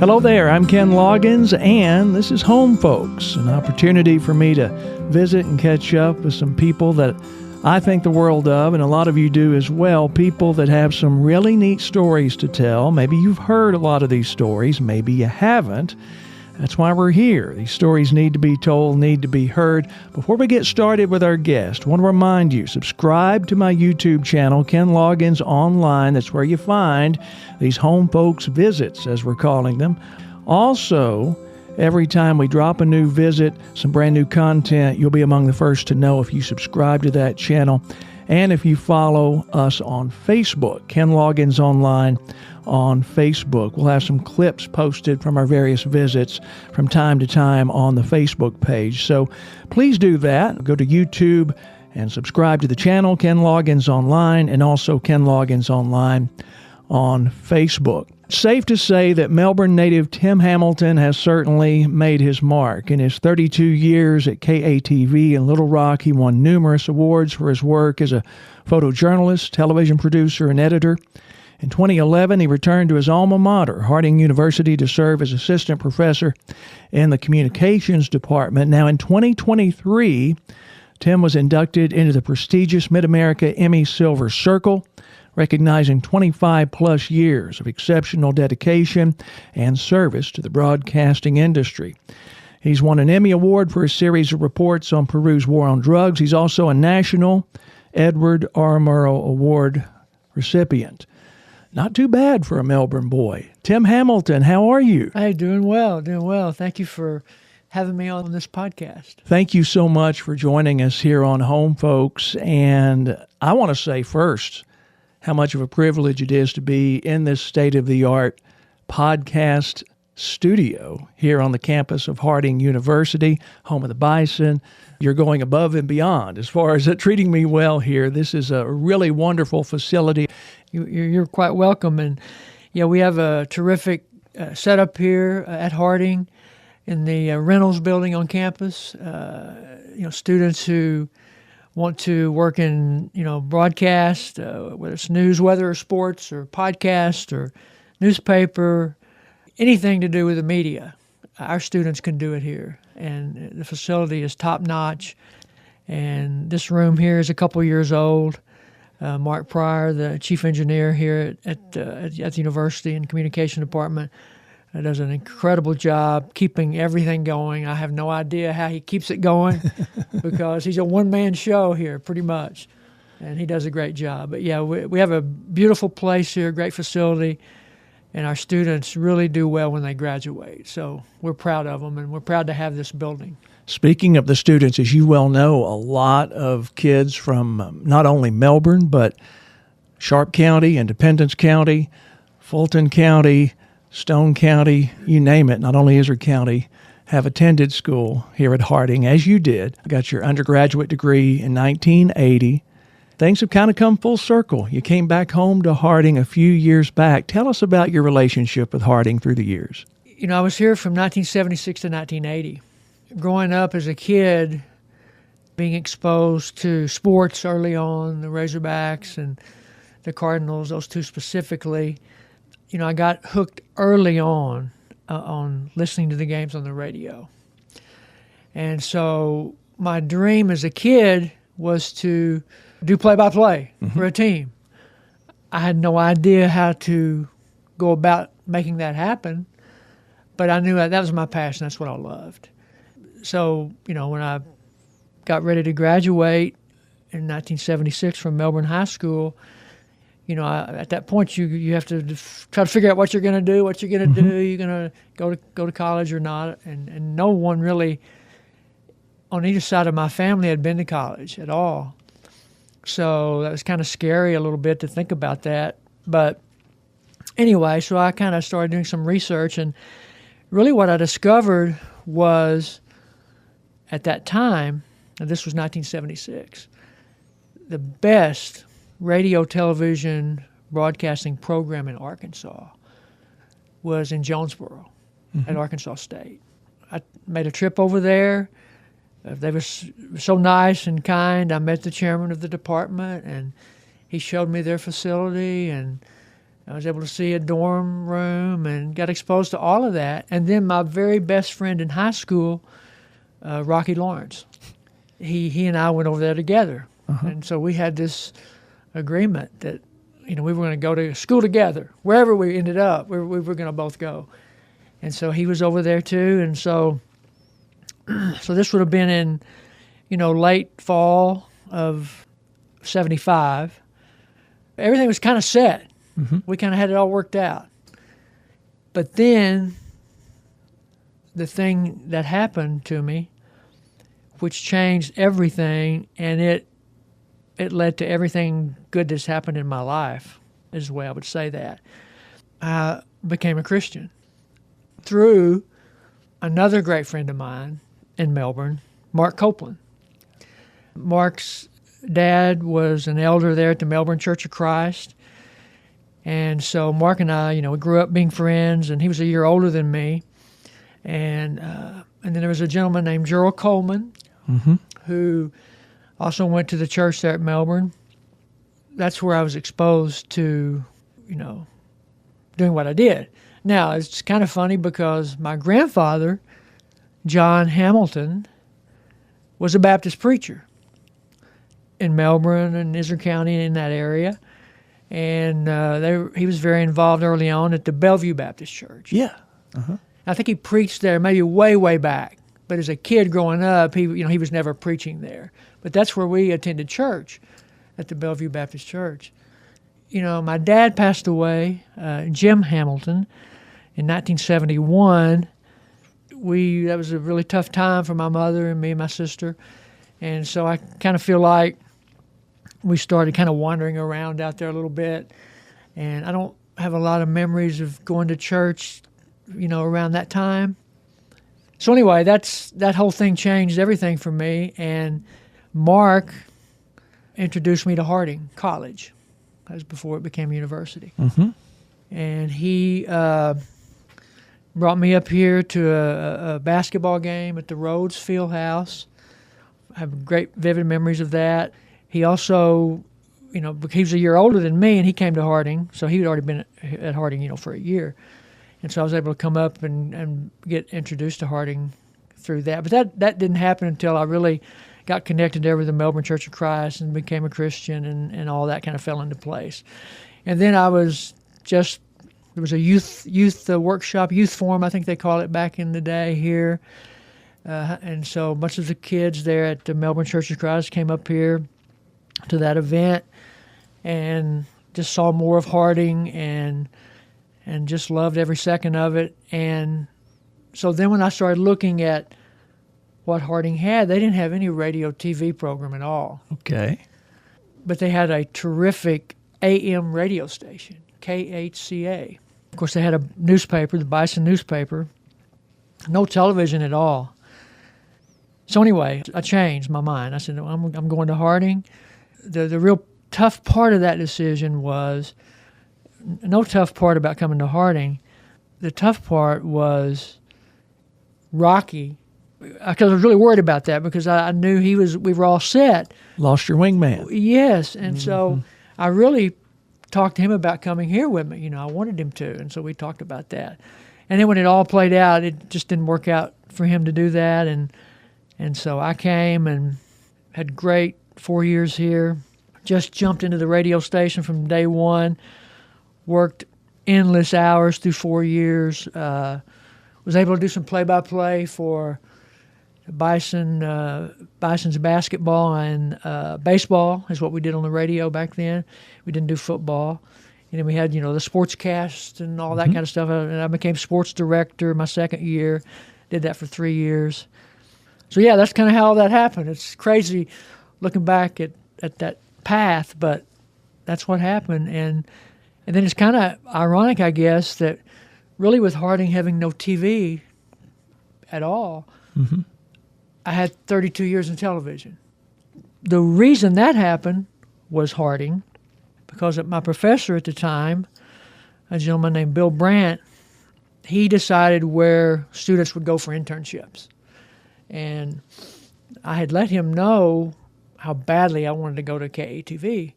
Hello there, I'm Ken Loggins, and this is Home Folks, an opportunity for me to visit and catch up with some people that I think the world of, and a lot of you do as well, people that have some really neat stories to tell. Maybe you've heard a lot of these stories, maybe you haven't. That's why we're here. These stories need to be told, need to be heard. Before we get started with our guest, I want to remind you, subscribe to my YouTube channel, Ken Loggins Online. That's where you find these Home Folks visits, as we're calling them. Also, every time we drop a new visit, some brand new content, you'll be among the first to know if you subscribe to that channel. And if you follow us on Facebook, Ken Loggins Online on Facebook. We'll have some clips posted from our various visits from time to time on the Facebook page. So please do that. Go to YouTube and subscribe to the channel, Ken Loggins Online, and also Ken Loggins Online on Facebook. Safe to say that Melbourne native Tim Hamilton has certainly made his mark. In his 32 years at KATV in Little Rock, he won numerous awards for his work as a photojournalist, television producer, and editor. In 2011, he returned to his alma mater, Harding University, to serve as assistant professor in the communications department. Now, in 2023, Tim was inducted into the prestigious Mid-America Emmy Silver Circle, recognizing 25-plus years of exceptional dedication and service to the broadcasting industry. He's won an Emmy Award for a series of reports on Peru's war on drugs. He's also a National Edward R. Murrow Award recipient. Not too bad for a Melbourne boy. Tim Hamilton, how are you? Hey, doing well. Thank you for having me on this podcast. Thank you so much for joining us here on Home Folks. And I want to say first how much of a privilege it is to be in this state-of-the-art podcast studio here on the campus of Harding University, home of the Bison. You're going above and beyond as far as treating me well here. This is a really wonderful facility. You're quite welcome. And yeah, we have a terrific setup here at Harding in the Reynolds building on campus. Students who want to work in, broadcast, whether it's news, weather, or sports, or podcast, or newspaper, anything to do with the media. Our students can do it here. And the facility is top-notch. And this room here is a couple years old. Mark Pryor, the chief engineer here at the university in the communication department, does an incredible job keeping everything going. I have no idea how he keeps it going because he's a one-man show here pretty much, and he does a great job. But yeah, we have a beautiful place here, great facility, and our students really do well when they graduate. So we're proud of them, and we're proud to have this building. Speaking of the students, as you well know, a lot of kids from not only Melbourne, but Sharp County, Independence County, Fulton County, Stone County, you name it, not only Izard County, have attended school here at Harding, as you did. You got your undergraduate degree in 1980. Things have kind of come full circle. You came back home to Harding a few years back. Tell us about your relationship with Harding through the years. I was here from 1976 to 1980. Growing up as a kid, being exposed to sports early on, the Razorbacks and the Cardinals, those two specifically, I got hooked early on listening to the games on the radio. And so my dream as a kid was to do play-by-play for a team. I had no idea how to go about making that happen, but I knew that was my passion. That's what I loved. So, when I got ready to graduate in 1976 from Melbourne High School, at that point you have to try to figure out what you're going to do, what you're going to do. You're going to go to college or not. And no one really on either side of my family had been to college at all. So that was kind of scary a little bit to think about that. But anyway, so I kind of started doing some research, and really what I discovered was at that time, and this was 1976, the best radio, television, broadcasting program in Arkansas was in Jonesboro at Arkansas State. I made a trip over there. They were so nice and kind. I met the chairman of the department, and he showed me their facility, and I was able to see a dorm room and got exposed to all of that. And then my very best friend in high school, Rocky Lawrence, he and I went over there together. And so we had this agreement that, we were going to go to school together. Wherever we ended up, we were going to both go. And so he was over there too. And so this would have been in, late fall of 75. Everything was kind of set. We kind of had it all worked out. But then the thing that happened to me, which changed everything, and it led to everything good that's happened in my life, is the way I would say that. I became a Christian through another great friend of mine in Melbourne, Mark Copeland. Mark's dad was an elder there at the Melbourne Church of Christ. And so Mark and I, we grew up being friends, and he was a year older than me. And then there was a gentleman named Gerald Coleman, who also went to the church there at Melbourne. That's where I was exposed to, doing what I did. Now, it's kind of funny because my grandfather, John Hamilton, was a Baptist preacher in Melbourne and Islay County in that area. And he was very involved early on at the Bellevue Baptist Church. Yeah. I think he preached there maybe way, way back. But as a kid growing up, he was never preaching there. But that's where we attended church, at the Bellevue Baptist Church. My dad passed away, Jim Hamilton, in 1971. That was a really tough time for my mother and me and my sister. And so I kind of feel like we started kind of wandering around out there a little bit. And I don't have a lot of memories of going to church, around that time. So anyway, that whole thing changed everything for me. And Mark introduced me to Harding College. That was before it became university. And he brought me up here to a basketball game at the Rhodes Fieldhouse. I have great, vivid memories of that. He also, he was a year older than me, and he came to Harding, so he had already been at Harding, for a year. And so I was able to come up and get introduced to Harding through that. But that didn't happen until I really got connected there with the Melbourne Church of Christ and became a Christian, and all that kind of fell into place. And then there was a youth workshop, youth forum, I think they call it back in the day here. And so much of the kids there at the Melbourne Church of Christ came up here to that event and just saw more of Harding and just loved every second of it. And so then when I started looking at what Harding had, they didn't have any radio TV program at all. Okay. But they had a terrific AM radio station, KHCA. Of course, they had a newspaper, the Bison newspaper. No television at all. So anyway, I changed my mind. I said, I'm going to Harding. The real tough part of that decision was, no tough part about coming to Harding. The tough part was Rocky, because I was really worried about that because I knew we were all set. Lost your wingman. Yes, and so I really talked to him about coming here with me. I wanted him to, and so we talked about that. And then when it all played out, it just didn't work out for him to do that, and so I came and had great 4 years here. Just jumped into the radio station from day one. Worked endless hours through 4 years. Was able to do some play-by-play for Bison's basketball and baseball is what we did on the radio back then. We didn't do football. And then we had, the sportscast and all that kind of stuff. And I became sports director my second year. Did that for 3 years. So, yeah, that's kind of how that happened. It's crazy looking back at that path, but that's what happened. And then it's kind of ironic, I guess, that really with Harding having no TV at all, I had 32 years in television. The reason that happened was Harding, because my professor at the time, a gentleman named Bill Brandt, he decided where students would go for internships. And I had let him know how badly I wanted to go to KATV.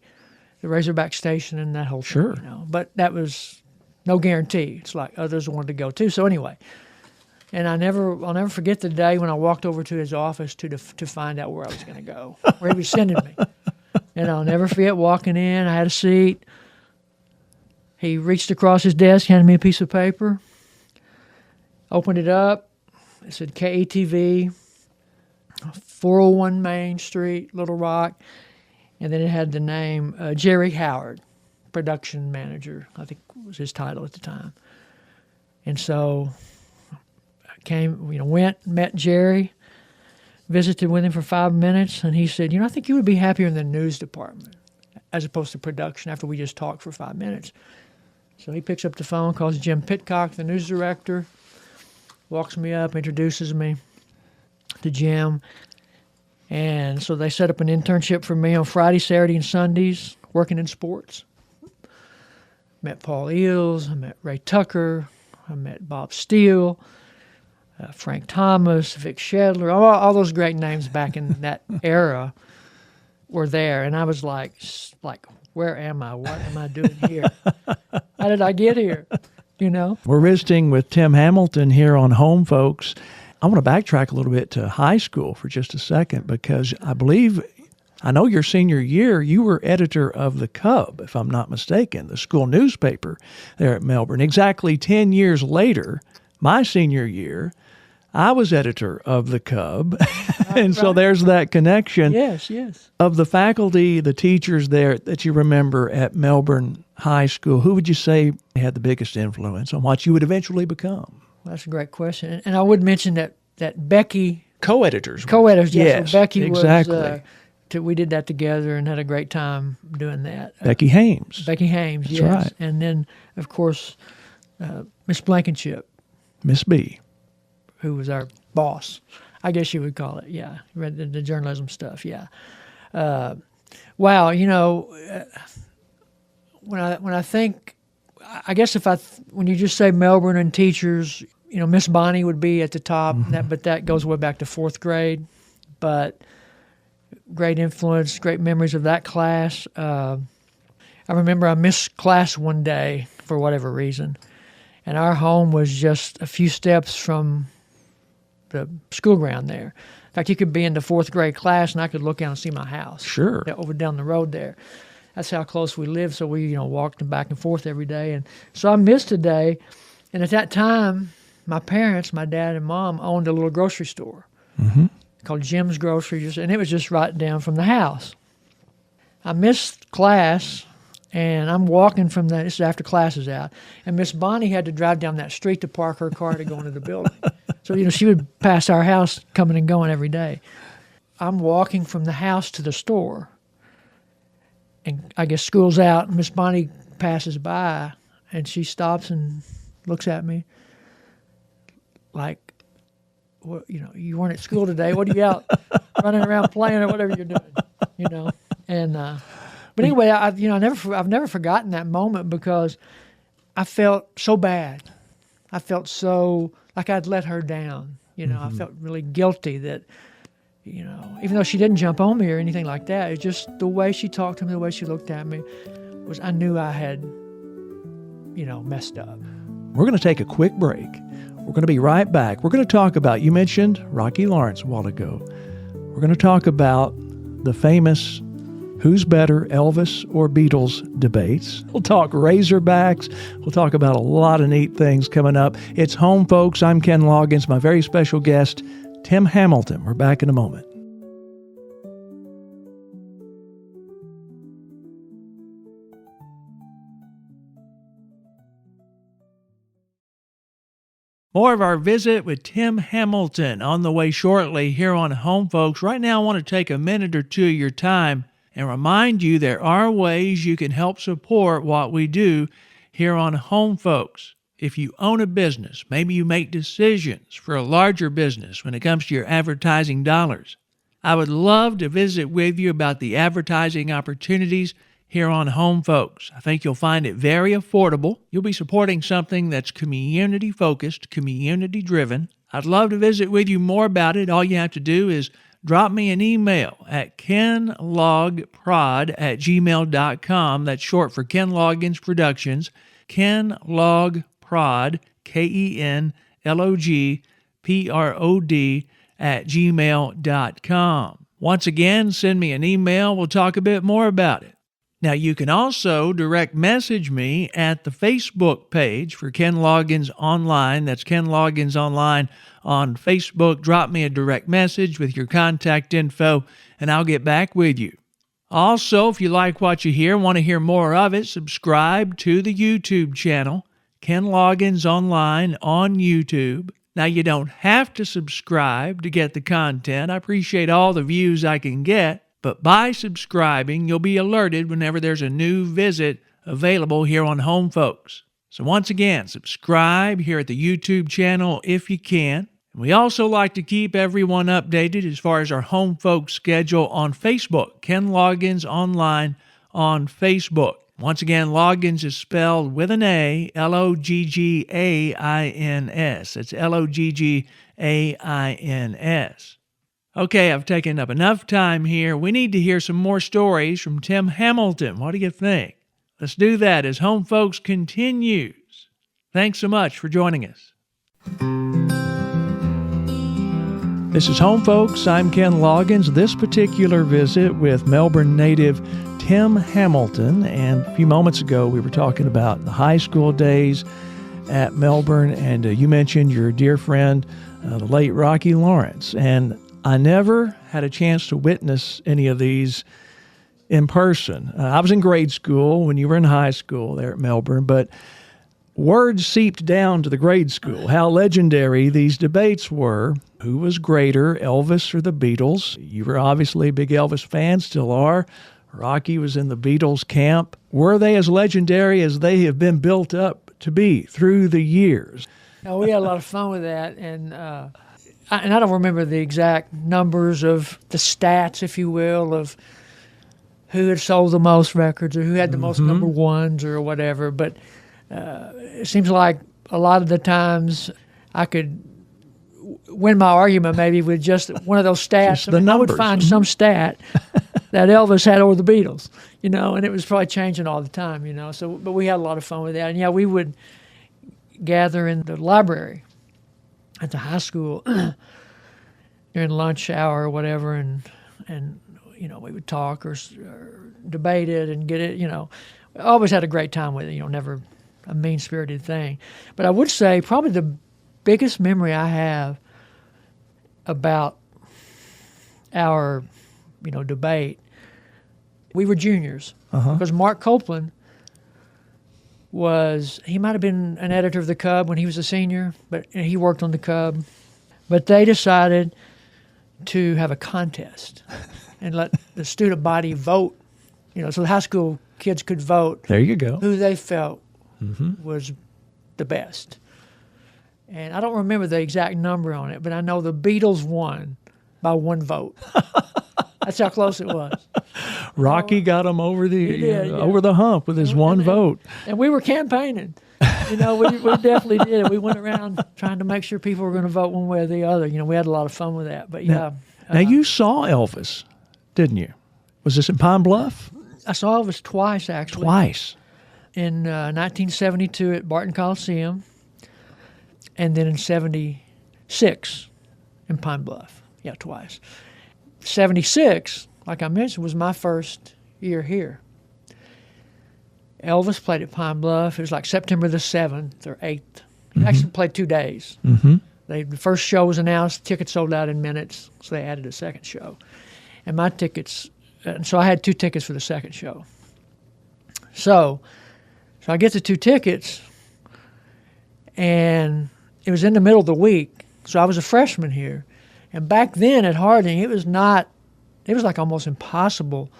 the Razorback station and that whole thing. Sure. You know? But that was no guarantee. It's like others wanted to go too. So anyway, and I'll never forget the day when I walked over to his office to find out where I was going to go, where he was sending me. And I'll never forget walking in. I had a seat. He reached across his desk, handed me a piece of paper, opened it up. It said KETV, 401 Main Street, Little Rock. And then it had the name Jerry Howard, production manager, I think was his title at the time. And so I went, met Jerry, visited with him for 5 minutes, and he said, I think you would be happier in the news department as opposed to production after we just talked for 5 minutes. So he picks up the phone, calls Jim Pitcock, the news director, walks me up, introduces me to Jim. And so they set up an internship for me on Friday, Saturday, and Sundays, working in sports. Met Paul Eels, I met Ray Tucker, I met Bob Steele, Frank Thomas, Vic Shedler, all those great names back in that era were there. And I was like, where am I? What am I doing here? How did I get here? We're visiting with Tim Hamilton here on Home Folks. I want to backtrack a little bit to high school for just a second because I know your senior year, you were editor of the Cub, if I'm not mistaken, the school newspaper there at Melbourne. Exactly 10 years later, my senior year, I was editor of the Cub. And so there's that connection. Yes. Of the faculty, the teachers there that you remember at Melbourne High School, who would you say had the biggest influence on what you would eventually become? That's a great question. And I would mention that Becky... Co-editors. Yes. So Becky exactly. was... we did that together and had a great time doing that. Becky Hames. That's yes. Right. And then, of course, Miss Blankenship. Miss B. Who was our boss, I guess you would call it. Yeah, read the journalism stuff. Yeah. Wow. When I think, I guess when you just say Melbourne and teachers, Miss Bonnie would be at the top. Mm-hmm. But that goes way back to fourth grade. But great influence, great memories of that class. I remember I missed class one day for whatever reason, and our home was just a few steps from the school ground there. In fact, you could be in the fourth grade class, and I could look out and see my house. Sure. Over down the road there. That's how close we lived, so we walked back and forth every day. And so I missed a day, and at that time, my parents, my dad and mom, owned a little grocery store. Mm-hmm. Called Jim's Grocery, and it was just right down from the house. I missed class, and I'm walking from this is after class is out, and Miss Bonnie had to drive down that street to park her car to go into the building. So, she would pass our house coming and going every day. I'm walking from the house to the store, and I guess school's out, and Miss Bonnie passes by, and she stops and looks at me like, well, you weren't at school today. What are you out running around playing or whatever you're doing, And but anyway, I've never forgotten that moment because I felt so bad. I felt so like I'd let her down. I felt really guilty that, even though she didn't jump on me or anything like that, it's just the way she talked to me, the way she looked at me, I knew I had, messed up. We're going to take a quick break. We're going to be right back. We're going to talk about, you mentioned Rocky Lawrence a while ago. We're going to talk about the famous who's better, Elvis or Beatles debates. We'll talk Razorbacks. We'll talk about a lot of neat things coming up. It's Home Folks. I'm Ken Loggins. My very special guest, Tim Hamilton. We're back in a moment. More of our visit with Tim Hamilton on the way shortly here on Home Folks. Right now, I want to take a minute or two of your time and remind you there are ways you can help support what we do here on Home Folks. If you own a business, maybe you make decisions for a larger business when it comes to your advertising dollars. I would love to visit with you about the advertising opportunities here on Home Folks. I think you'll find it very affordable. You'll be supporting something that's community-focused, community-driven. I'd love to visit with you more about it. All you have to do is drop me an email at kenlogprod@gmail.com. That's short for Ken Loggins Productions. kenlogprod, KENLOGPROD @gmail.com. Once again, send me an email. We'll talk a bit more about it. Now, you can also direct message me at the Facebook page for Ken Loggins Online. That's Ken Loggins Online on Facebook. Drop me a direct message with your contact info, and I'll get back with you. Also, if you like what you hear, want to hear more of it, subscribe to the YouTube channel, Ken Loggins Online on YouTube. Now, you don't have to subscribe to get the content. I appreciate all the views I can get. But by subscribing, you'll be alerted whenever there's a new visit available here on Home Folks. So once again, subscribe here at the YouTube channel if you can. And we also like to keep everyone updated as far as our Home Folks schedule on Facebook. Ken Loggins Online on Facebook. Once again, Loggins is spelled with an A, L-O-G-G-A-I-N-S. It's L-O-G-G-A-I-N-S. Okay, I've taken up enough time here. We need to hear some more stories from Tim Hamilton. What do you think? Let's do that as Home Folks continues. Thanks so much for joining us. This is Home Folks. I'm Ken Loggins. This particular visit with Melbourne native Tim Hamilton. And a few moments ago, we were talking about the high school days at Melbourne. And you mentioned your dear friend, the late Rocky Lawrence. And I never had a chance to witness any of these in person. I was in grade school when you were in high school there at Melbourne, but word seeped down to the grade school how legendary these debates were. Who was greater, Elvis or the Beatles? You were obviously a big Elvis fan, still are. Rocky was in the Beatles camp. Were they as legendary as they have been built up to be through the years? No, we had a lot of fun with that, and I don't remember the exact numbers of the stats, if you will, of who had sold the most records or who had the most number ones or whatever. But it seems like a lot of the times I could win my argument maybe with just one of those stats. I would find some stat that Elvis had over the Beatles, and it was probably changing all the time, So, but we had a lot of fun with that. And, yeah, we would gather in the library at the high school during lunch hour or whatever, and we would talk or debate it and get it. I always had a great time with it. Never a mean-spirited thing. But I would say probably the biggest memory I have about our debate. We were juniors because Mark Copeland he might have been an editor of the Cub when he was a senior, but he worked on the Cub. But they decided to have a contest and let the student body vote, so the high school kids could vote. There you go. Who they felt was the best. And I don't remember the exact number on it, but I know the Beatles won by one vote. That's how close it was. Rocky got them over the hump with his one vote. And we were campaigning. We definitely did. We went around trying to make sure people were going to vote one way or the other. We had a lot of fun with that. But now you saw Elvis, didn't you? Was this in Pine Bluff? I saw Elvis twice, actually. Twice. In 1972 at Barton Coliseum, and then in 76 in Pine Bluff. Yeah, twice. 76, like I mentioned, was my first year here. Elvis played at Pine Bluff. It was like September the 7th or 8th. He actually played 2 days. The first show was announced, tickets sold out in minutes, so they added a second show. And my tickets, so I had 2 tickets for the second show. So I get the 2 tickets, and it was in the middle of the week, so I was a freshman here. And back then at Harding, it was like almost impossible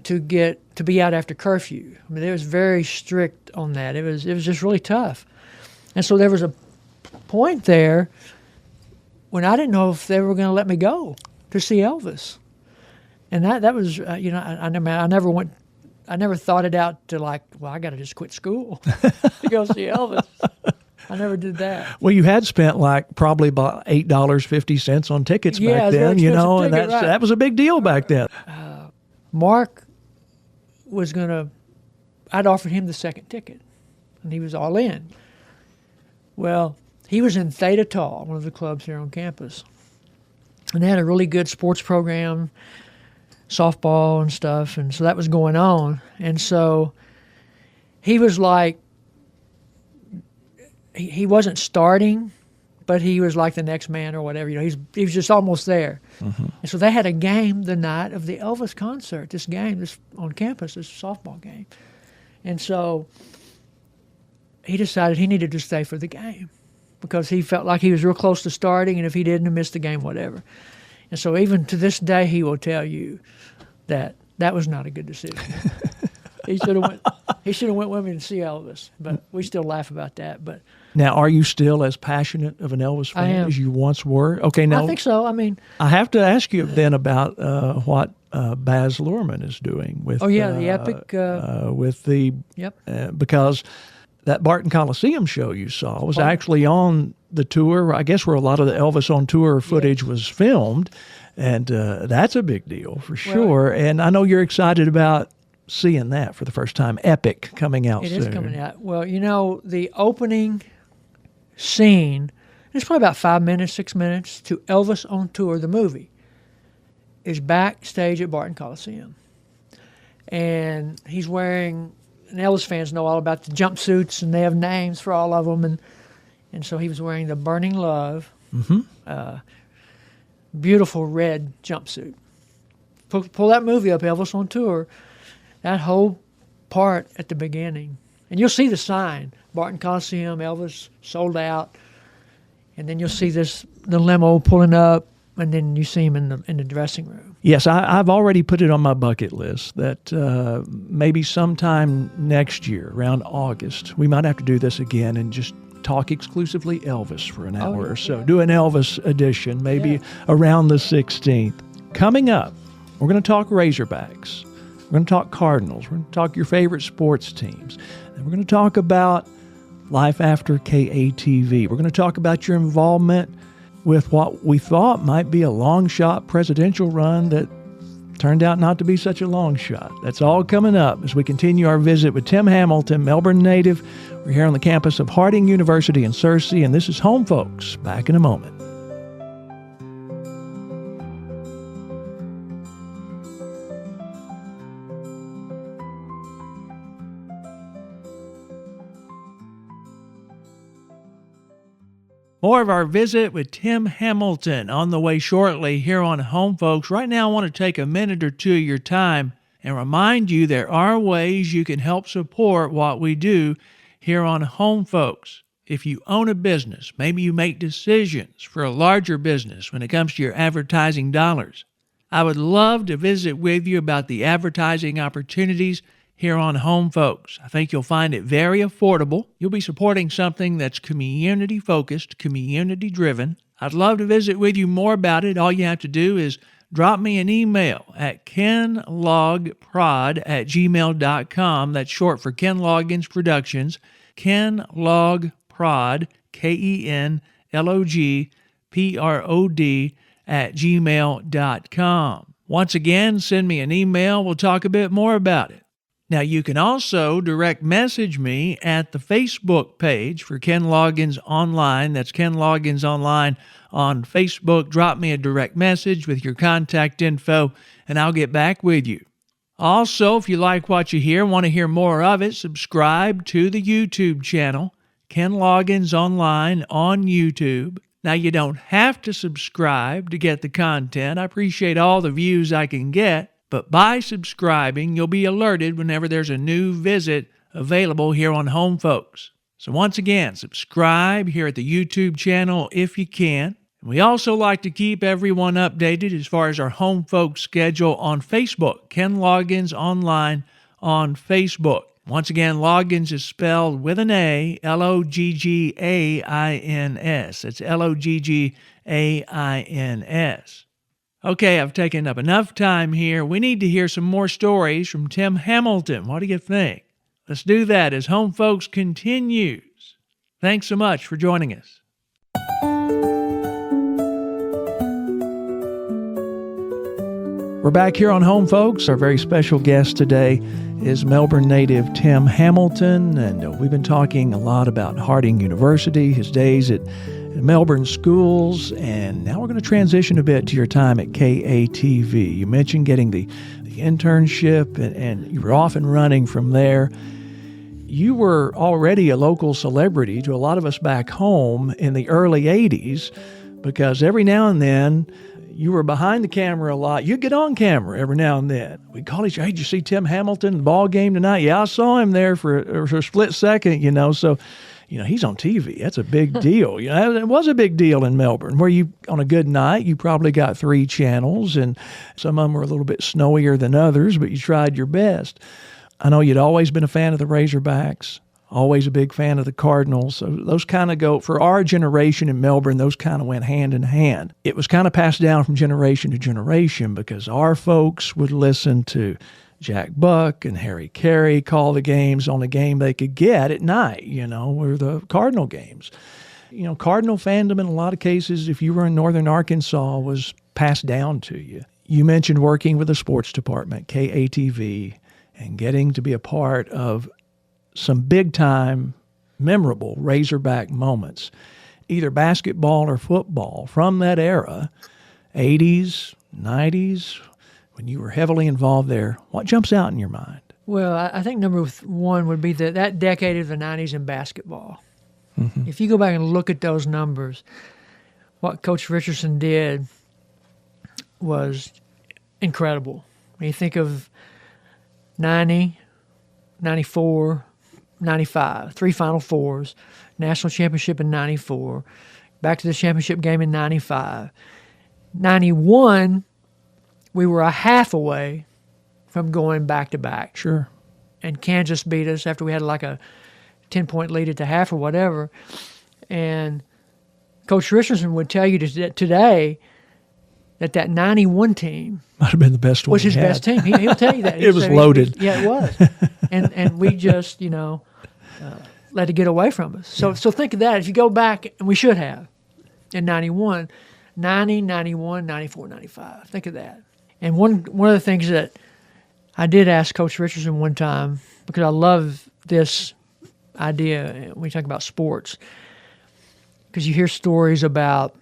to be out after curfew. I mean, it was very strict on that. It was just really tough. And so there was a point there when I didn't know if they were going to let me go to see Elvis. And that was, I never thought it out to I got to just quit school to go see Elvis. I never did that. Well, you had spent like probably about $8.50 on tickets Yeah, back then, and right. that was a big deal back then. Mark was I'd offered him the second ticket, and he was all in. Well, he was in Theta Tau, one of the clubs here on campus, and they had a really good sports program, softball and stuff, and so that was going on. And so he was like, he wasn't starting, but he was like the next man or whatever. He was just almost there. Mm-hmm. And so they had a game the night of the Elvis concert. This on campus, this softball game, and so he decided he needed to stay for the game because he felt like he was real close to starting, and if he didn't, miss the game, whatever. And so even to this day, he will tell you that was not a good decision. He should have went with me to see Elvis, but we still laugh about that. But now, are you still as passionate of an Elvis fan as you once were? Okay, now I think so. I mean, I have to ask you then about what Baz Luhrmann is doing with. The epic. With the. Yep. Because that Barton Coliseum show you saw was actually on the tour, I guess, where a lot of the Elvis on tour footage was filmed, and that's a big deal for sure. Well, and I know you're excited about seeing that for the first time. Epic coming out soon. It is coming out. Well, the opening scene, it's probably about 5 minutes, 6 minutes, to Elvis on Tour, the movie, is backstage at Barton Coliseum. And he's wearing, and Elvis fans know all about the jumpsuits, and they have names for all of them. And so he was wearing the Burning Love, beautiful red jumpsuit. Pull that movie up, Elvis on Tour, that whole part at the beginning. And you'll see the sign, Barton Coliseum, Elvis, sold out. And then you'll see the limo pulling up, and then you see him in the dressing room. Yes, I've already put it on my bucket list that maybe sometime next year, around August, we might have to do this again and just talk exclusively Elvis for an hour or so. Do an Elvis edition, maybe around the 16th. Coming up, we're going to talk Razorbacks. We're going to talk Cardinals. We're going to talk your favorite sports teams. And we're going to talk about life after KATV. We're going to talk about your involvement with what we thought might be a long shot presidential run that turned out not to be such a long shot. That's all coming up as we continue our visit with Tim Hamilton, Melbourne native. We're here on the campus of Harding University in Searcy, and this is Home Folks. Back in a moment. More of our visit with Tim Hamilton on the way shortly here on Home Folks. Right now, I want to take a minute or two of your time and remind you there are ways you can help support what we do here on Home Folks. If you own a business, maybe you make decisions for a larger business when it comes to your advertising dollars. I would love to visit with you about the advertising opportunities here on Home Folks. I think you'll find it very affordable. You'll be supporting something that's community-focused, community-driven. I'd love to visit with you more about it. All you have to do is drop me an email at kenlogprod@gmail.com. That's short for Ken Loggins Productions. kenlogprod, KENLOGPROD @gmail.com. Once again, send me an email. We'll talk a bit more about it. Now, you can also direct message me at the Facebook page for Ken Loggins Online. That's Ken Loggins Online on Facebook. Drop me a direct message with your contact info, and I'll get back with you. Also, if you like what you hear, want to hear more of it, subscribe to the YouTube channel, Ken Loggins Online on YouTube. Now, you don't have to subscribe to get the content. I appreciate all the views I can get. But by subscribing, you'll be alerted whenever there's a new visit available here on Home Folks. So once again, subscribe here at the YouTube channel if you can. And we also like to keep everyone updated as far as our Home Folks schedule on Facebook. Ken Loggins Online on Facebook. Once again, Loggins is spelled with an A, L-O-G-G-A-I-N-S. It's L-O-G-G-A-I-N-S. Okay, I've taken up enough time here. We need to hear some more stories from Tim Hamilton. What do you think? Let's do that as Home Folks continues. Thanks so much for joining us. We're back here on Home Folks. Our very special guest today is Melbourne native Tim Hamilton, and we've been talking a lot about Harding University, his days at Melbourne schools, and now we're going to transition a bit to your time at KATV. You mentioned getting the internship, and you were off and running from there. You were already a local celebrity to a lot of us back home in the early 80s, because every now and then you were behind the camera a lot. You'd get on camera every now and then. We'd call each other, hey, did you see Tim Hamilton, the ball game tonight? Yeah, I saw him there for a split second, So, he's on TV. That's a big deal. It was a big deal in Melbourne, where you, on a good night, you probably got 3 channels, and some of them were a little bit snowier than others, but you tried your best. I know you'd always been a fan of the Razorbacks, always a big fan of the Cardinals. So those kind of go, for our generation in Melbourne, those kind of went hand in hand. It was kind of passed down from generation to generation because our folks would listen to Jack Buck and Harry Carey call the games on a game they could get at night, were the Cardinal games. Cardinal fandom in a lot of cases, if you were in northern Arkansas, was passed down to you. You mentioned working with the sports department, KATV, and getting to be a part of some big-time, memorable Razorback moments, either basketball or football from that era, 80s, 90s, when you were heavily involved there. What jumps out in your mind? Well, I think number one would be that decade of the 90s in basketball. Mm-hmm. If you go back and look at those numbers, what Coach Richardson did was incredible. When you think of 90, 94, 95, 3 Final Fours, national championship in 94, back to the championship game in 95. 91, we were a half away from going back-to-back. Sure. And Kansas beat us after we had like a 10-point lead at the half or whatever. And Coach Richardson would tell you today that 91 team might have been the best one. Was his best team. He'll tell you that. It was loaded. Yeah, it was. And we just, let it get away from us. So think of that. If you go back, and we should have, in 91, 90, 91, 94, 95. Think of that. And one of the things that I did ask Coach Richardson one time, because I love this idea when we talk about sports, because you hear stories about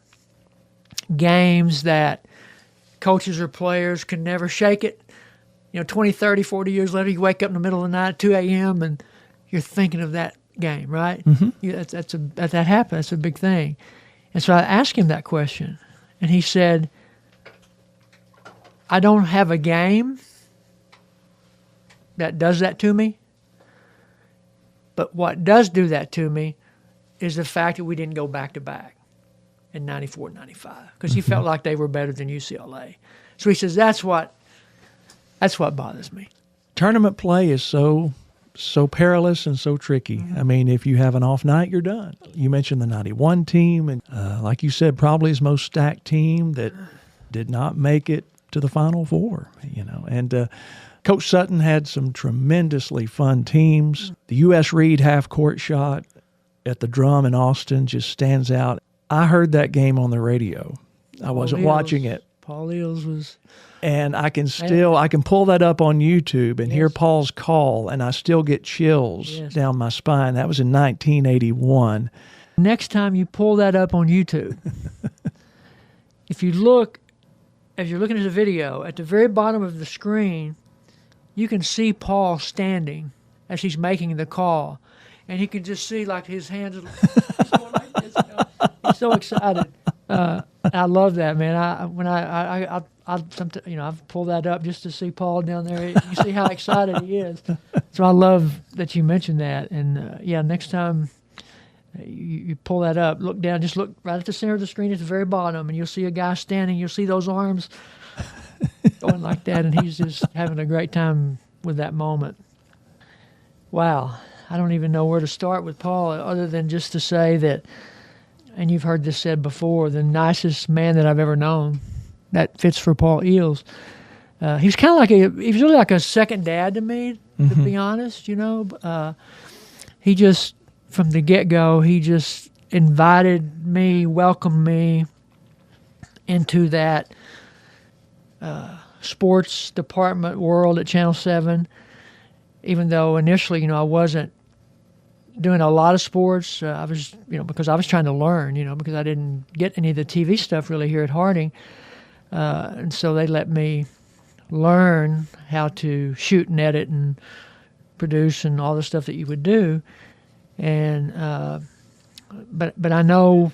games that coaches or players can never shake it. 20, 30, 40 years later, you wake up in the middle of the night, 2 a.m., and you're thinking of that game, right? Mm-hmm. That happened. That's a big thing. And so I asked him that question, and he said, I don't have a game that does that to me, but what does do that to me is the fact that we didn't go back-to-back in 94, 95, because he felt like they were better than UCLA. So he says, that's what bothers me. Tournament play is so perilous and so tricky. Mm-hmm. I mean, if you have an off night, you're done. You mentioned the 91 team, and like you said, probably his most stacked team that did not make it to the Final Four, And Coach Sutton had some tremendously fun teams. The U.S. Reed half-court shot at the Drum in Austin just stands out. I heard that game on the radio. I wasn't watching it. Paul Eels was... And I can pull that up on YouTube and hear Paul's call, and I still get chills down my spine. That was in 1981. Next time you pull that up on YouTube, if you're looking at the video, at the very bottom of the screen, you can see Paul standing as he's making the call. And you can just see like his hands are going like this. He's so excited. I love that, man. I've pulled that up just to see Paul down there. You see how excited he is. So I love that you mentioned that. And next time you pull that up, look down, just look right at the center of the screen at the very bottom, and you'll see a guy standing. You'll see those arms going like that, and he's just having a great time with that moment. Wow. I don't even know where to start with Paul other than just to say that, and you've heard this said before, the nicest man that I've ever known. That fits for Paul Eels. He was kind of he was really like a second dad to me, to be honest, He just from the get-go, he just invited me, welcomed me into that sports department world at Channel 7, even though initially, I wasn't doing a lot of sports. I was, because I was trying to learn, because I didn't get any of the TV stuff really here at Harding. And so they let me learn how to shoot and edit and produce and all the stuff that you would do. And but I know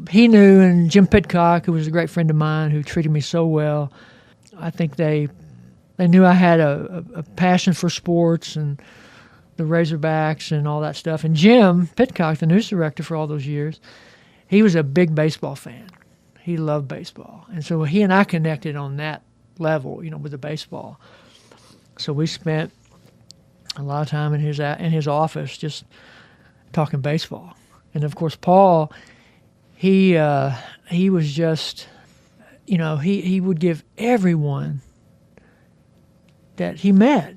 he knew, and Jim Pitcock, who was a great friend of mine, who treated me so well, I think they knew I had a passion for sports and the Razorbacks and all that stuff. And Jim Pitcock, the news director for all those years, he was a big baseball fan. He loved baseball. And so he and I connected on that level, with the baseball. So we spent a lot of time in his office just talking baseball. And of course, Paul, he was just, he would give everyone that he met,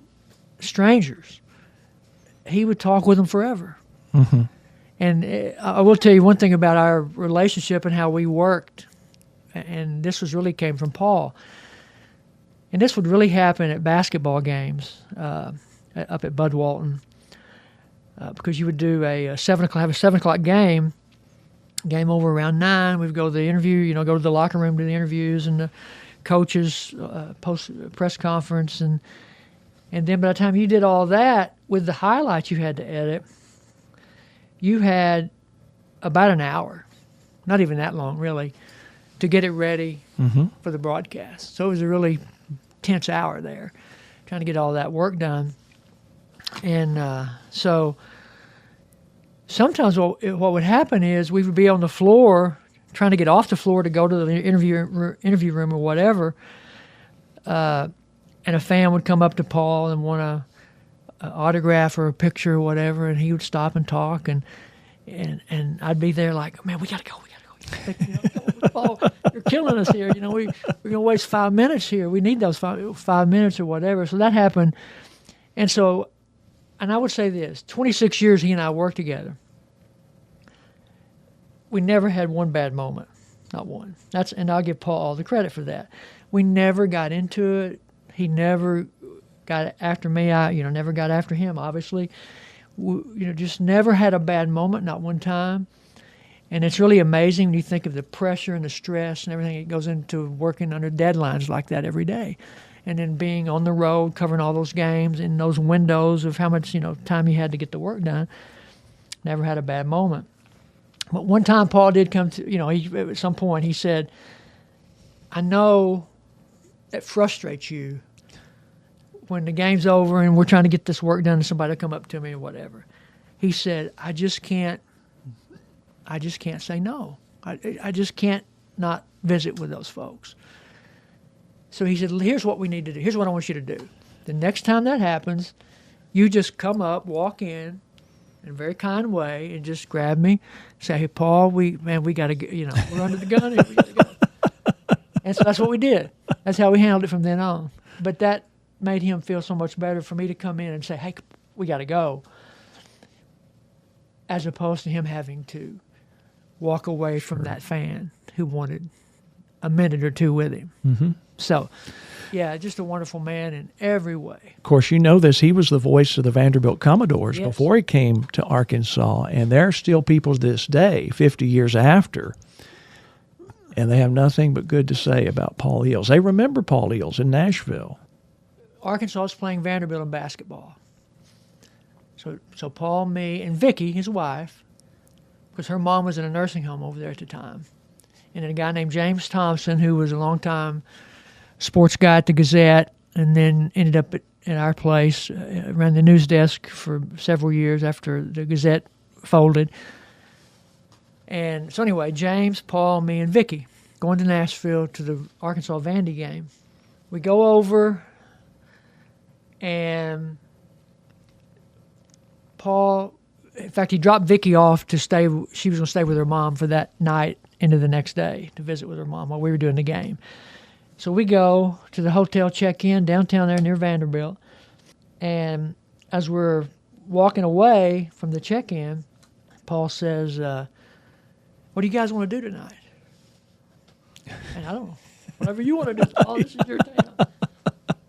strangers, he would talk with them forever. Mm-hmm. And I will tell you one thing about our relationship and how we worked, and this came from Paul. And this would really happen at basketball games up at Bud Walton, because you would do have a 7 o'clock game over around 9. We'd go to the interview, go to the locker room, do the interviews, and the coaches post press conference, and then by the time you did all that with the highlights you had to edit, you had about an hour, not even that long really, to get it ready for the broadcast. So it was a really tense hour there, trying to get all that work done. And so sometimes what would happen is we would be on the floor trying to get off the floor to go to the interview room or whatever, and a fan would come up to Paul and want an autograph or a picture or whatever, and he would stop and talk, and I'd be there like, man, we gotta go. Paul, you're killing us here. We're gonna waste 5 minutes here. We need those 5 minutes or whatever. So that happened, and I would say this: 26 years he and I worked together. We never had one bad moment, not one. And I'll give Paul all the credit for that. We never got into it. He never got after me. I, never got after him. Obviously, just never had a bad moment, not one time. And it's really amazing when you think of the pressure and the stress and everything that goes into working under deadlines like that every day. And then being on the road, covering all those games in those windows of how much, time you had to get the work done. Never had a bad moment. But one time Paul did come to, at some point he said, I know it frustrates you when the game's over and we're trying to get this work done and somebody will come up to me or whatever. He said, I just can't say no. I just can't not visit with those folks. So he said, here's what we need to do. Here's what I want you to do. The next time that happens, you just come up, walk in a very kind way, and just grab me, say, hey, Paul, we got to, we're under the gun here. We got to go. And so that's what we did. That's how we handled it from then on. But that made him feel so much better for me to come in and say, hey, we got to go, as opposed to him having to walk away from that fan who wanted a minute or two with him. Mm-hmm. So, yeah, just a wonderful man in every way. Of course, this. He was the voice of the Vanderbilt Commodores before he came to Arkansas, and there are still people to this day, 50 years after, and they have nothing but good to say about Paul Eels. They remember Paul Eels in Nashville. Arkansas was playing Vanderbilt in basketball. So Paul, me, and Vicky, his wife, because her mom was in a nursing home over there at the time, and then a guy named James Thompson, who was a longtime sports guy at the Gazette, and then ended up at our place, ran the news desk for several years after the Gazette folded. And so anyway, James, Paul, me, and Vicky going to Nashville to the Arkansas Vandy game. We go over, and Paul, in fact, he dropped Vicky off to stay. She was going to stay with her mom for that night into the next day to visit with her mom while we were doing the game. So we go to the hotel, check in downtown there near Vanderbilt. And as we're walking away from the check-in, Paul says, what do you guys want to do tonight? And I don't know. Whatever you want to do, Paul, this is your town.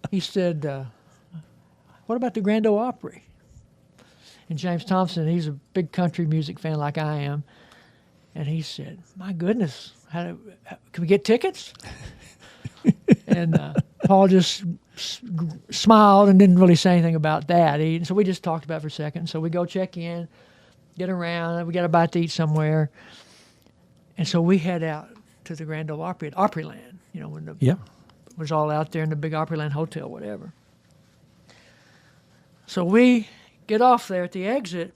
He said, what about the Grand Ole Opry? And James Thompson, he's a big country music fan like I am. And he said, my goodness, can we get tickets? And Paul just smiled and didn't really say anything about that. So we just talked about it for a second. So we go check in, get around. We got a bite to eat somewhere. And so we head out to the Grand Ole Opry at Opryland, when it was all out there in the big Opryland Hotel, whatever. So we get off there at the exit.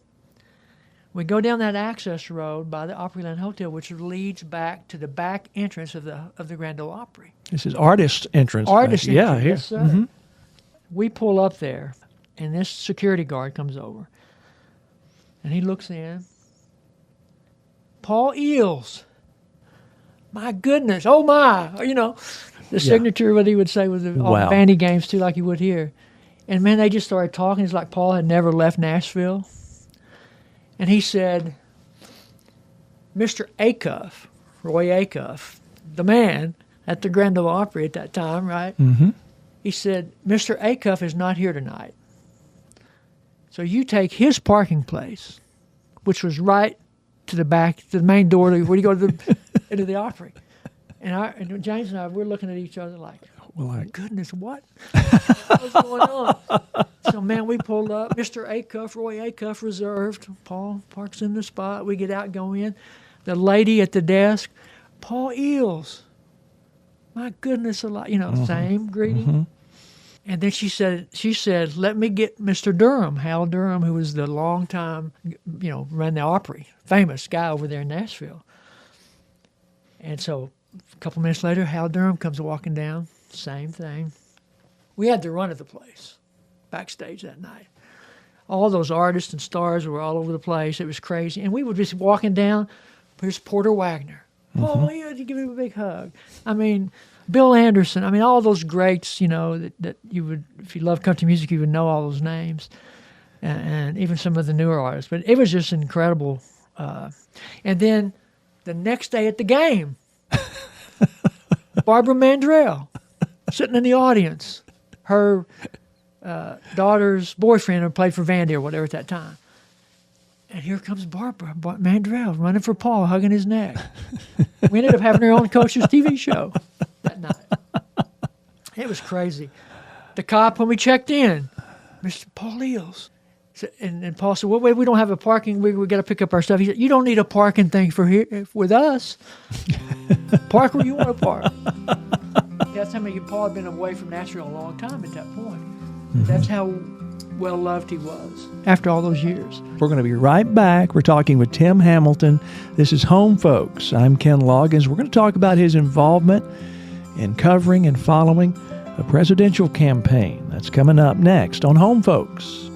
We go down that access road by the Opryland Hotel, which leads back to the back entrance of the Grand Ole Opry. This is artist entrance. Artist entrance, yeah, here. Yes, sir. Mm-hmm. We pull up there, and this security guard comes over, and he looks in. Paul Eels. My goodness, oh my, the signature, what he would say was all the bandy games too, like you would here. And man, they just started talking. It's like Paul had never left Nashville. And he said, Mr. Acuff, Roy Acuff, the man at the Grand Ole Opry at that time, right? Mm-hmm. He said, Mr. Acuff is not here tonight. So you take his parking place, which was right to the back, to the main door, where you go to the into the Opry. And James and I, we're looking at each other like, goodness, what? What's going on? So, man, we pulled up. Mr. Acuff, Roy Acuff, reserved. Paul parks in the spot. We get out, go in. The lady at the desk, Paul Eels. My goodness, a lot. Same greeting. Mm-hmm. And then she said, let me get Mr. Durham, Hal Durham, who was the long time, ran the Opry, famous guy over there in Nashville. And so a couple minutes later, Hal Durham comes walking down. Same thing. We had the run of the place backstage that night. All those artists and stars were all over the place. It was crazy. And we were just walking down. Here's Porter Wagner. Oh, you had to give him a big hug. I mean, Bill Anderson. I mean, all those greats, that you would, if you love country music, you would know all those names. And even some of the newer artists. But it was just incredible. And then the next day at the game, Barbara Mandrell sitting in the audience. Her daughter's boyfriend had played for Vandy or whatever at that time. And here comes Barbara Mandrell running for Paul, hugging his neck. We ended up having her own Coach's TV show that night. It was crazy. The cop, when we checked in, Mr. Paul Eels. And Paul said, well, wait, we don't have a parking. We got to pick up our stuff. He said, you don't need a parking thing for here with us. Park where you want to park. That's how Paul had been away from Nashville a long time at that point. Mm-hmm. That's how well loved he was after all those years. We're going to be right back. We're talking with Tim Hamilton. This is Home Folks. I'm Ken Loggins. We're going to talk about his involvement in covering and following a presidential campaign. That's coming up next on Home Folks.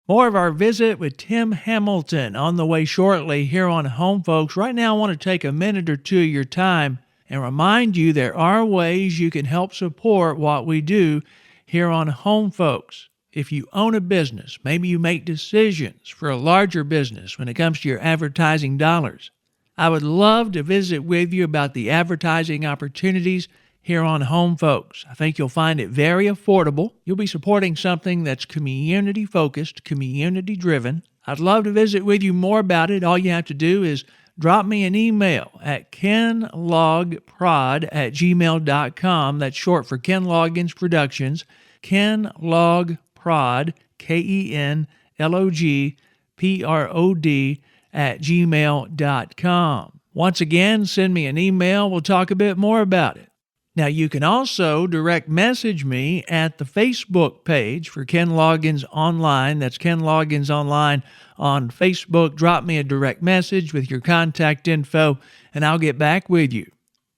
More of our visit with Tim Hamilton on the way shortly here on Home Folks. Right now, I want to take a minute or two of your time and remind you there are ways you can help support what we do here on Home Folks. If you own a business, maybe you make decisions for a larger business when it comes to your advertising dollars. I would love to visit with you about the advertising opportunities here on Home Folks. I think you'll find it very affordable. You'll be supporting something that's community-focused, community-driven. I'd love to visit with you more about it. All you have to do is drop me an email at kenlogprod@gmail.com. That's short for Ken Loggins Productions. kenlogprod, kenlogprod@gmail.com. Once again, send me an email. We'll talk a bit more about it. Now, you can also direct message me at the Facebook page for Ken Loggins Online. That's Ken Loggins Online on Facebook. Drop me a direct message with your contact info, and I'll get back with you.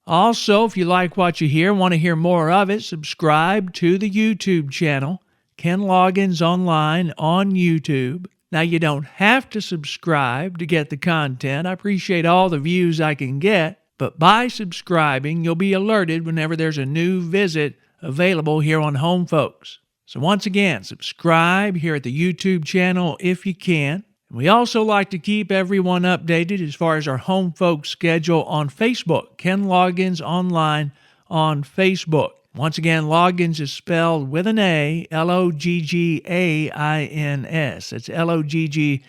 Also, if you like what you hear, want to hear more of it, subscribe to the YouTube channel, Ken Loggins Online on YouTube. Now, you don't have to subscribe to get the content. I appreciate all the views I can get. But by subscribing, you'll be alerted whenever there's a new visit available here on Home Folks. So once again, subscribe here at the YouTube channel if you can. We also like to keep everyone updated as far as our Home Folks schedule on Facebook. Ken Loggins Online on Facebook. Once again, Loggins is spelled with an A, L-O-G-G-A-I-N-S. It's L-O-G-G-A-I-N-S.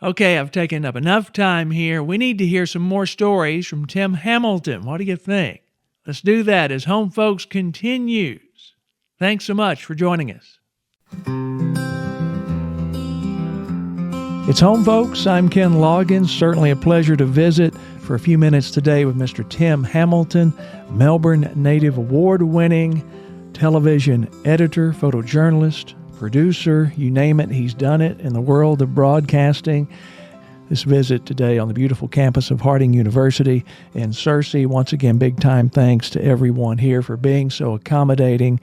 Okay, I've taken up enough time here. We need to hear some more stories from Tim Hamilton. What do you think? Let's do that as Home Folks continues. Thanks so much for joining us. It's Home Folks. I'm Ken Loggins. Certainly a pleasure to visit for a few minutes today with Mr. Tim Hamilton, Melbourne native award-winning television editor, photojournalist, producer, you name it, he's done it in the world of broadcasting. This visit today on the beautiful campus of Harding University in Searcy. Once again, big time thanks to everyone here for being so accommodating.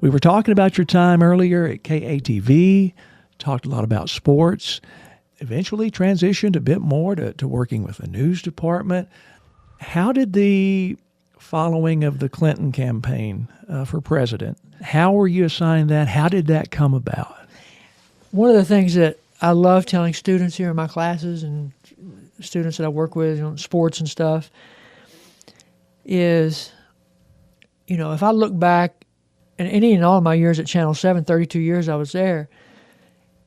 We were talking about your time earlier at KATV, talked a lot about sports, eventually transitioned a bit more to working with the news department. How did the following of the Clinton campaign for president, how were you assigned that? How did that come about? One of the things that I love telling students here in my classes and students that I work with, sports and stuff, is, if I look back, and any and all of my years at Channel 7, 32 years I was there,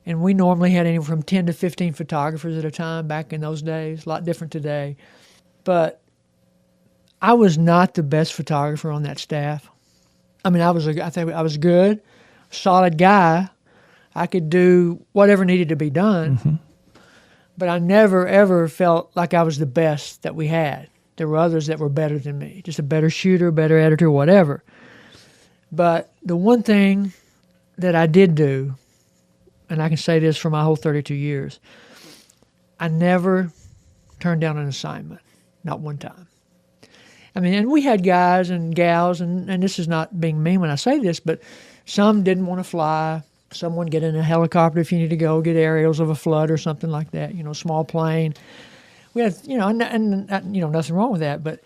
and we normally had anywhere from 10 to 15 photographers at a time back in those days, a lot different today. But I was not the best photographer on that staff. I mean, I think I was good, solid guy. I could do whatever needed to be done. Mm-hmm. But I never, ever felt like I was the best that we had. There were others that were better than me, just a better shooter, better editor, whatever. But the one thing that I did do, and I can say this for my whole 32 years, I never turned down an assignment, not one time. I mean, and we had guys and gals, and this is not being mean when I say this, but some didn't want to fly. Some would get in a helicopter if you need to go get aerials of a flood or something like that, small plane. We had, and nothing wrong with that, but,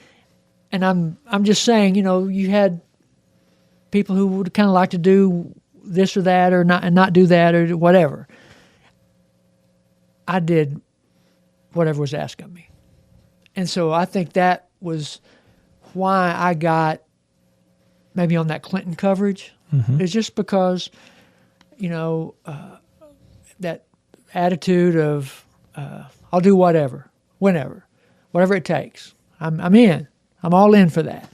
and I'm just saying, you had people who would kind of like to do this or that or not, and not do that or whatever. I did whatever was asked of me. And so I think that was why I got maybe on that Clinton coverage. Mm-hmm. It's just because, that attitude of I'll do whatever, whenever, whatever it takes. I'm in. I'm all in for that.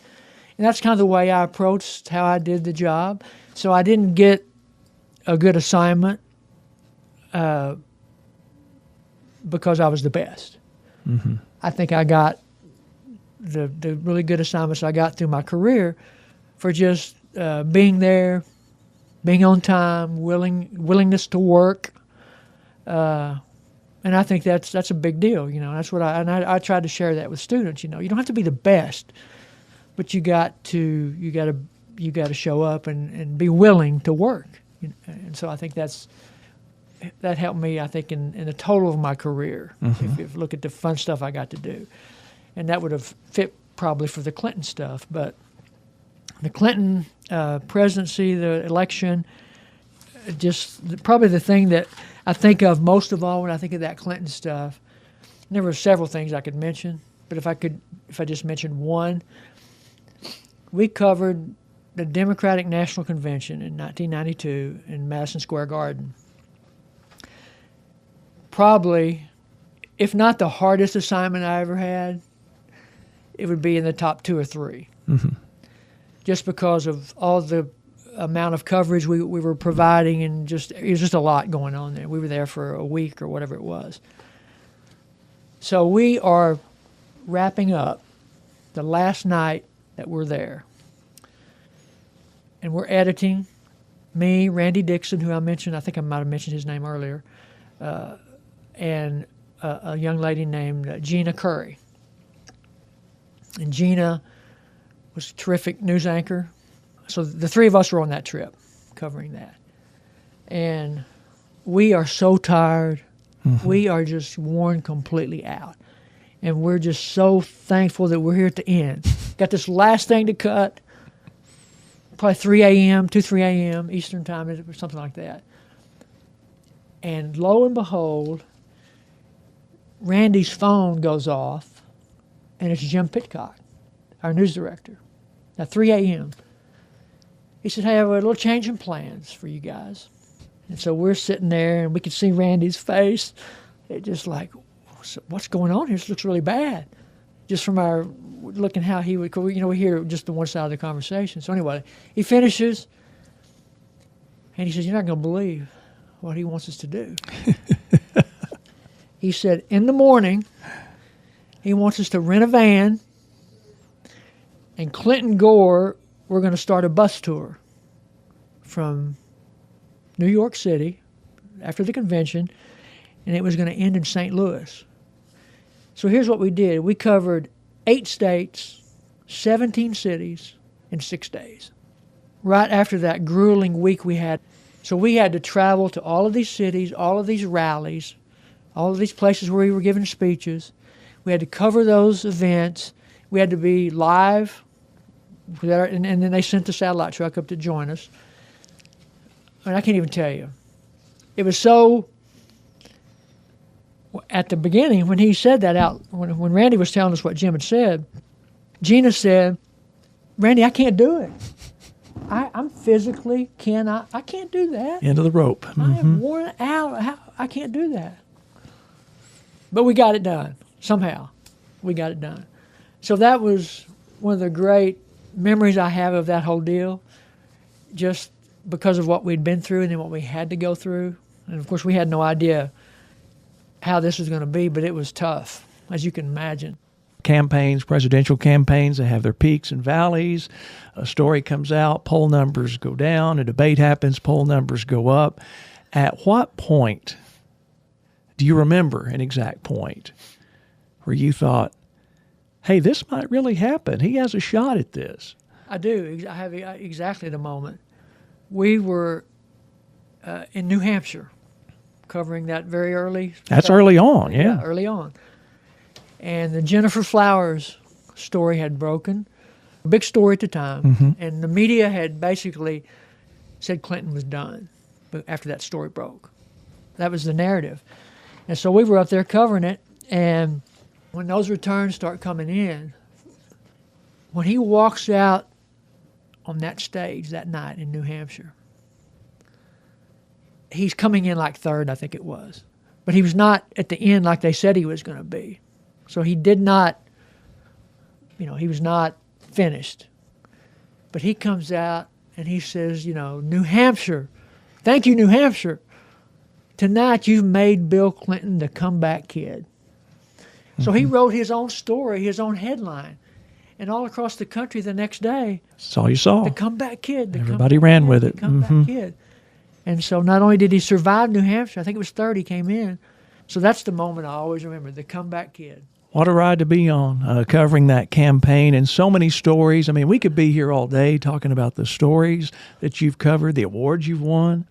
And that's kind of the way I approached how I did the job. So I didn't get a good assignment because I was the best. Mm-hmm. I think I got the really good assignments I got through my career for just being there, being on time, willingness to work, and I think that's a big deal. That's what I tried to share that with students. You don't have to be the best, but you got to show up and be willing to work. And so I think that helped me. I think in the total of my career, mm-hmm. if you look at the fun stuff I got to do, and that would have fit probably for the Clinton stuff, but. The Clinton presidency, the election, probably the thing that I think of most of all when I think of that Clinton stuff. And there were several things I could mention, but if I just mentioned one, we covered the Democratic National Convention in 1992 in Madison Square Garden. Probably, if not the hardest assignment I ever had, it would be in the top 2 or 3. Mm-hmm. Just because of all the amount of coverage we were providing, and it was just a lot going on there. We were there for a week or whatever it was. So we are wrapping up the last night that we're there. And we're editing. Me, Randy Dixon, who I mentioned, I think I might have mentioned his name earlier, and a young lady named Gina Curry. And Gina was a terrific news anchor. So the 3 of us were on that trip covering that. And we are so tired. Mm-hmm. We are just worn completely out. And we're just so thankful that we're here at the end. Got this last thing to cut, probably 3 a.m., 3 a.m. Eastern time or something like that. And lo and behold, Randy's phone goes off, and it's Jim Pitcock, our news director, at 3 a.m. He said, hey, I have a little change in plans for you guys. And so we're sitting there, and we could see Randy's face. It just like, what's going on here? This looks really bad. Just from our looking how he would, we hear just the one side of the conversation. So anyway, he finishes, and he says, you're not going to believe what he wants us to do. He said, in the morning, he wants us to rent a van, and Clinton Gore, we're going to start a bus tour from New York City after the convention, and it was going to end in St. Louis. So here's what we did. We covered 8 states, 17 cities in 6 days. Right after that grueling week we had. So we had to travel to all of these cities, all of these rallies, all of these places where we were giving speeches. We had to cover those events. We had to be live, and then they sent the satellite truck up to join us. And I can't even tell you. It was so, at the beginning, when he said that out, when Randy was telling us what Jim had said, Gina said, Randy, I can't do it. I'm physically I can't do that. End of the rope. Mm-hmm. I am worn out. I can't do that. But we got it done. Somehow, we got it done. So that was one of the great memories I have of that whole deal, just because of what we'd been through and then what we had to go through. And of course, we had no idea how this was going to be, but it was tough, as you can imagine. Campaigns, presidential campaigns, they have their peaks and valleys. A story comes out, poll numbers go down, a debate happens, poll numbers go up. At what point, do you remember an exact point where you thought, hey, this might really happen. He has a shot at this? I do. I have exactly the moment. We were in New Hampshire covering that very early. That's early on, yeah. Early on. And the Jennifer Flowers story had broken. A big story at the time. Mm-hmm. And the media had basically said Clinton was done after that story broke. That was the narrative. And so we were up there covering it, and when those returns start coming in, when he walks out on that stage that night in New Hampshire, he's coming in like third, I think it was. But he was not at the end like they said he was going to be. So he did not, he was not finished. But he comes out and he says, New Hampshire, thank you, New Hampshire. Tonight you've made Bill Clinton the comeback kid. So he wrote his own story, his own headline. And all across the country the next day, that's all you saw. The comeback kid. Everybody ran with it. The comeback kid. And so not only did he survive New Hampshire, I think it was third he came in. So that's the moment I always remember, the comeback kid. What a ride to be on, covering that campaign, and so many stories. I mean, we could be here all day talking about the stories that you've covered, the awards you've won.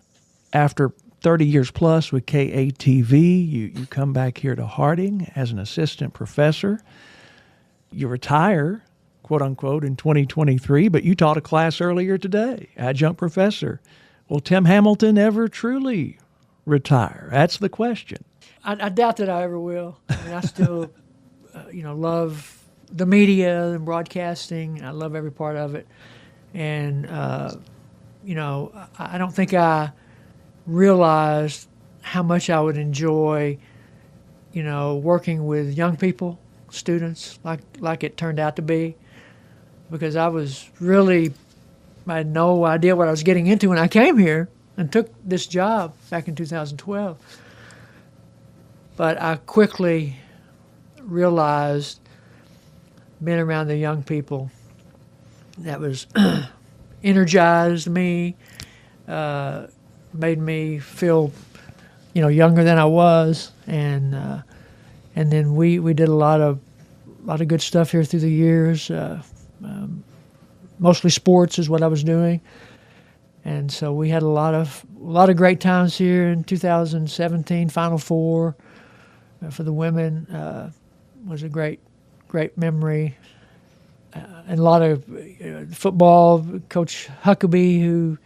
After 30 years plus with KATV, you come back here to Harding as an assistant professor. You retire, quote unquote, in 2023, but you taught a class earlier today, adjunct professor. Will Tim Hamilton ever truly retire? That's the question. I doubt that I ever will. I mean, I still, love the media and broadcasting. I love every part of it. And, I don't think I realized how much I would enjoy, working with young people, students, like it turned out to be, because I had no idea what I was getting into when I came here and took this job back in 2012. But I quickly realized, being around the young people, that was energized me, made me feel, younger than I was, and then we did a lot of good stuff here through the years. Mostly sports is what I was doing, and so we had a lot of great times here. In 2017, Final Four for the women was a great memory. and a lot of football. Coach Huckabee, who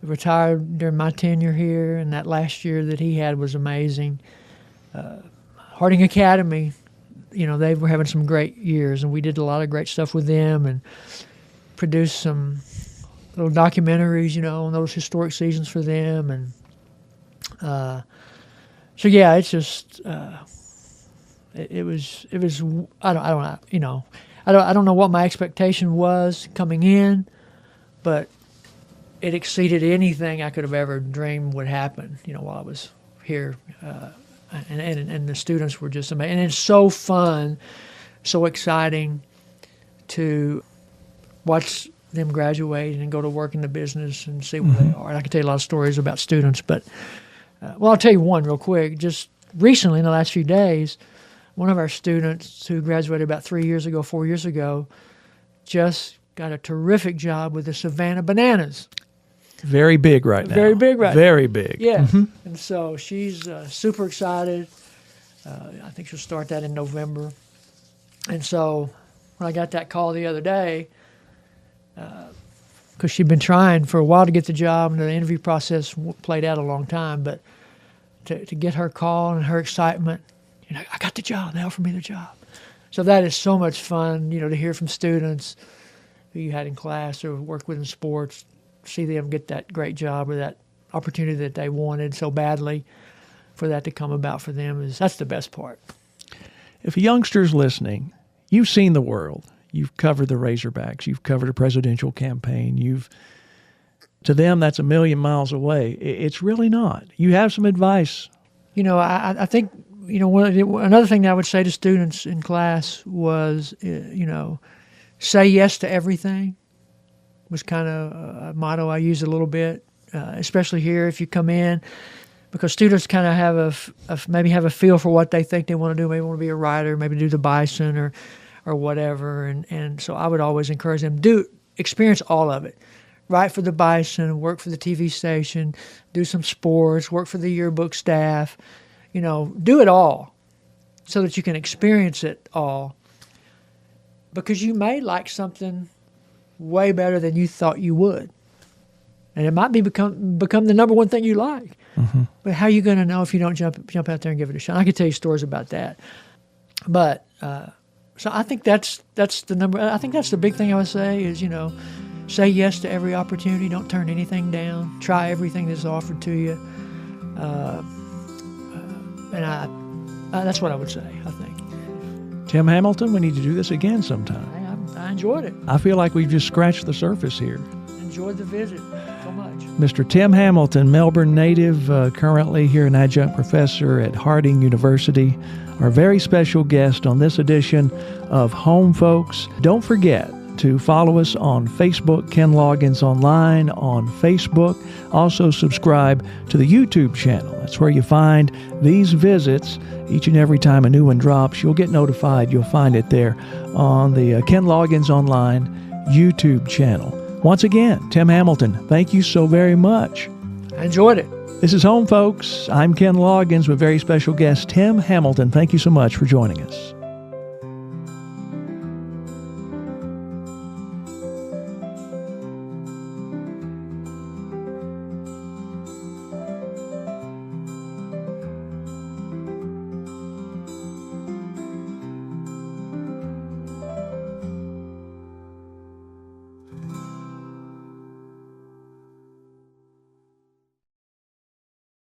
retired during my tenure here, and that last year that he had was amazing. Harding Academy, they were having some great years, and we did a lot of great stuff with them and produced some little documentaries, on those historic seasons for them. And so yeah, it's just it was I don't know what my expectation was coming in, but it exceeded anything I could have ever dreamed would happen, while I was here. And the students were just amazing. And it's so fun, so exciting to watch them graduate and go to work in the business and see where they are. And I can tell you a lot of stories about students, but, I'll tell you one real quick. Just recently, in the last few days, one of our students who graduated about 4 years ago, just got a terrific job with the Savannah Bananas. Very big right now. Very big right now. Very big. Yeah. And so she's super excited. I think she'll start that in November. And so when I got that call the other day, because she'd been trying for a while to get the job, and the interview process played out a long time, but to get her call and her excitement, I got the job. They offered me the job. So that is so much fun, to hear from students who you had in class or work with in sports, see them get that great job or that opportunity that they wanted so badly, for that to come about for them, that's the best part. If a youngster's listening, you've seen the world. You've covered the Razorbacks. You've covered a presidential campaign. To them, that's a million miles away. It's really not. You have some advice. I think, another thing that I would say to students in class was, say yes to everything. Was kind of a motto I used a little bit, especially here if you come in, because students kind of maybe have a feel for what they think they want to do. Maybe want to be a writer, maybe do the Bison or whatever. And so I would always encourage them, experience all of it. Write for the Bison, work for the TV station, do some sports, work for the yearbook staff, do it all so that you can experience it all, because you may like something way better than you thought you would. And it might become the number one thing you like. But how are you going to know if you don't jump out there and give it a shot? I could tell you stories about that. But so I think that's the number. I think that's the big thing I would say is, say yes to every opportunity. Don't turn anything down. Try everything that's offered to you. And that's what I would say, I think. Tim Hamilton, we need to do this again sometime. I enjoyed it. I feel like we've just scratched the surface here. Enjoyed the visit so much. Mr. Tim Hamilton, Melbourne native, currently here an adjunct professor at Harding University, our very special guest on this edition of Home Folks. Don't forget to follow us on Facebook, Ken Loggins Online on Facebook. Also subscribe to the YouTube channel. That's where you find these visits. Each and every time a new one drops, you'll get notified. You'll find it there on the Ken Loggins Online YouTube channel. Once again, Tim Hamilton, thank you so very much. I enjoyed it. This is Home Folks. I'm Ken Loggins with very special guest Tim Hamilton. Thank you so much for joining us.